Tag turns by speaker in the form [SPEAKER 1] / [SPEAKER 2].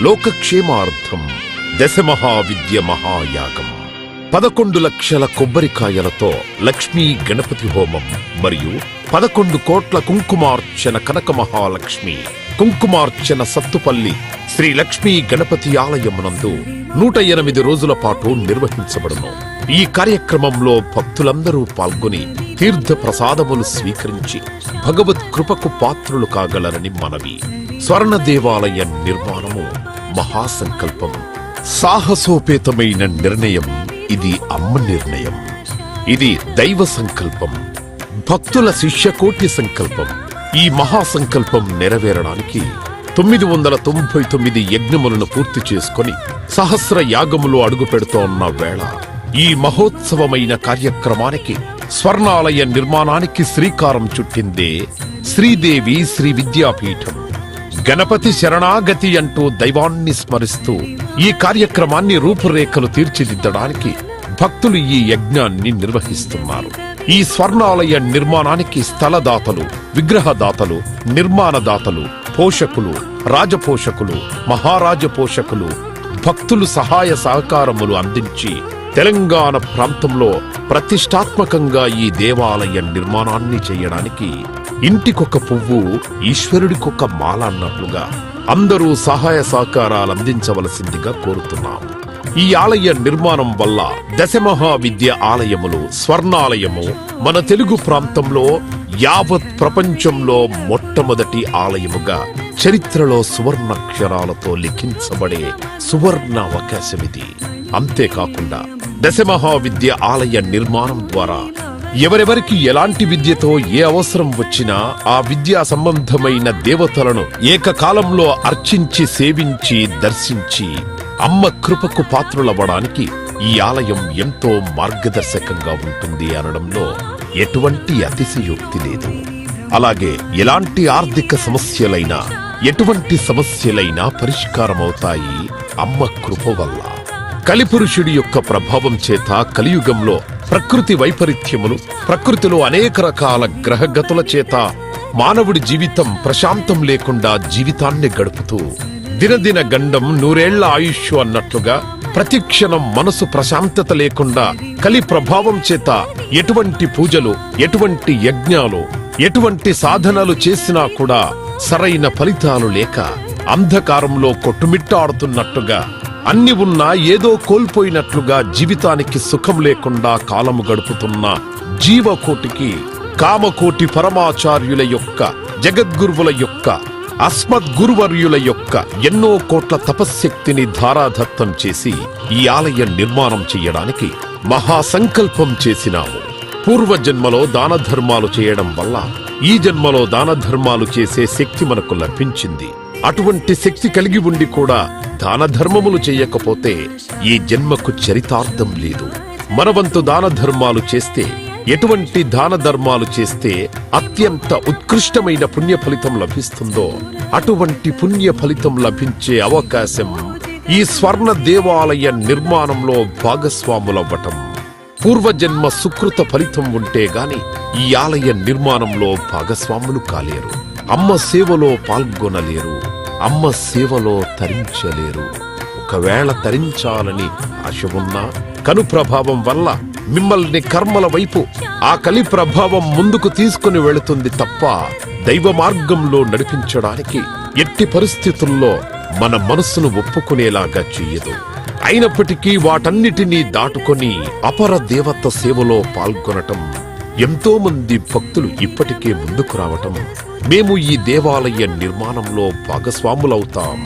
[SPEAKER 1] లోకక్షేమార్థం దశమహావిద్య మహాయాగం. 11 లక్షల కొబ్బరికాయలతో లక్ష్మీ గణపతి హోమం మరియు 11 కోట్ల కుంకుమార్చన కనక మహాలక్ష్మి కుంకుమార్చన సత్తుపల్లి శ్రీ లక్ష్మీ గణపతి ఆలయమునందు 108 రోజుల పాటు నిర్వహించబడును. ఈ కార్యక్రమంలో భక్తులందరూ పాల్గొని తీర్థ ప్రసాదములు స్వీకరించి భగవత్ కృపకు పాత్రులు కాగలరని మనవి. స్వర్ణ దేవాలయ నిర్మాణము మహాసంకల్పం, సాహసోపేతమైన నిర్ణయం. ఇది అమ్మ నిర్ణయం. ఇది దైవ సంకల్పం, భక్తుల శిష్యకోటి సంకల్పం. ఈ మహాసంకల్పం నెరవేరడానికి 999 యజ్ఞములను పూర్తి చేసుకుని సహస్ర యాగములు అడుగు పెడుతోన్న వేళ ఈ మహోత్సవమైన కార్యక్రమానికి స్వర్ణాలయ నిర్మాణానికి శ్రీకారం చుట్టిందే శ్రీదేవి శ్రీ విద్యాపీఠం. గణపతి శరణాగతి అంటూ దైవాన్ని స్మరిస్తూ ఈ కార్యక్రమాన్ని రూపురేఖలు తీర్చిదిద్దడానికి భక్తులు ఈ యజ్ఞాన్ని నిర్వహిస్తున్నారు. ఈ స్వర్ణాలయ నిర్మాణానికి స్థలదాతలు, విగ్రహదాతలు, నిర్మాణదాతలు, పోషకులు, రాజపోషకులు, మహారాజ పోషకులు, భక్తులు సహాయ సహకారములు అందించి తెలంగాణ ప్రాంతంలో ప్రతిష్టాత్మకంగా ఈ దేవాలయ నిర్మాణాన్ని చేయడానికి ఇంటికొక పువ్వు ఈశ్వరుడికొక మాల అన్నట్లుగా అందరూ సహాయ సహకారాలు అందించవలసిందిగా కోరుతున్నాం. ఈ ఆలయ నిర్మాణం వల్ల దశమహావిద్య ఆలయములు, స్వర్ణాలయము మన తెలుగు ప్రాంతంలో యావత్ ప్రపంచంలో మొట్టమొదటి ఆలయముగా చరిత్రలో సువర్ణాక్షరాలతో లిఖించబడే సువర్ణ అవకాశమిది. అంతేకాకుండా దశమహావిద్య ఆలయ నిర్మాణం ద్వారా ఎవరెవరికి ఎలాంటి విద్యతో ఏ అవసరం వచ్చినా ఆ విద్యా సంబంధమైన దేవతలను ఏకకాలంలో అర్చించి, సేవించి, దర్శించి అమ్మ కృపకు పాత్రులవ్వడానికి ఈ ఆలయం ఎంతో మార్గదర్శకంగా ఉంటుంది అనడంలో ఎటువంటి అతిశయోక్తి లేదు. అలాగే ఎలాంటి ఆర్థిక సమస్యలైనా, ఎటువంటి సమస్యలైనా పరిష్కారమవుతాయి అమ్మ కృప వల్ల. కలిపురుషుడి యొక్క ప్రభావం చేత కలియుగంలో ప్రకృతి వైపరీత్యములు, ప్రకృతిలో అనేక రకాల గ్రహగతుల చేత మానవుడి జీవితం ప్రశాంతం లేకుండా జీవితాన్ని గడుపుతూ దినదిన గండం 100 ఏళ్ల ఆయుష్ అన్నట్లుగా ప్రతిక్షణం మనసు ప్రశాంతత లేకుండా కలి ప్రభావం చేత ఎటువంటి పూజలు, ఎటువంటి యజ్ఞాలు, ఎటువంటి సాధనలు చేసినా కూడా సరైన ఫలితాలు లేక అంధకారంలో కొట్టుమిట్టాడుతున్నట్టుగా, అన్ని ఉన్నా ఏదో కోల్పోయినట్లుగా జీవితానికి సుఖం లేకుండా కాలము గడుపుతున్న జీవకోటికి కామకోటి పరమాచార్యుల యొక్క, జగద్గురువుల యొక్క, అస్మద్గురువర్యుల యొక్క ఎన్నో కోట్ల తపశ్శక్తిని ధారాధత్తం చేసి ఈ ఆలయ నిర్మాణం చెయ్యడానికి మహాసంకల్పం చేసినాము. పూర్వజన్మలో దాన ధర్మాలు చేయడం వల్ల ఈ జన్మలో దాన ధర్మాలు చేసే శక్తి మనకు లభించింది. అటువంటి శక్తి కలిగి ఉండి కూడా దాన ధర్మములు చేయకపోతే ఈ జన్మకు చరితార్థం లేదు. మనవంతు దాన ధర్మాలు చేస్తే, ఎటువంటి దాన ధర్మాలు చేస్తే అత్యంత ఉత్కృష్టమైన పుణ్య ఫలితం లభిస్తుందో అటువంటి పుణ్య ఫలితం లభించే అవకాశం ఈ స్వర్ణ దేవాలయ నిర్మాణంలో భాగస్వాములవ్వటం. పూర్వజన్మ సుకృత ఫలితం ఉంటే గాని ఈ ఆలయ నిర్మాణంలో భాగస్వాములు కాలేరు. అమ్మ సేవలో పాల్గొనలేరు, అమ్మ సేవలో తరించలేరు. ఒకవేళ తరించాలని ఆశ ఉన్నా కను ప్రభావం వల్ల మిమ్మల్ని కర్మల వైపు ఆ కలి ప్రభావం ముందుకు తీసుకుని వెళుతుంది తప్ప దైవ మార్గంలో నడిపించడానికి ఎట్టి పరిస్థితుల్లో మన మనస్సును ఒప్పుకునేలాగా చెయ్యదు. అయినప్పటికీ వాటన్నిటినీ దాటుకొని అపర దేవత సేవలో పాల్గొనటం, ఎంతో మంది భక్తులు ఇప్పటికే ముందుకు రావటం, మేము ఈ దేవాలయ నిర్మాణంలో భాగస్వాములవుతాం.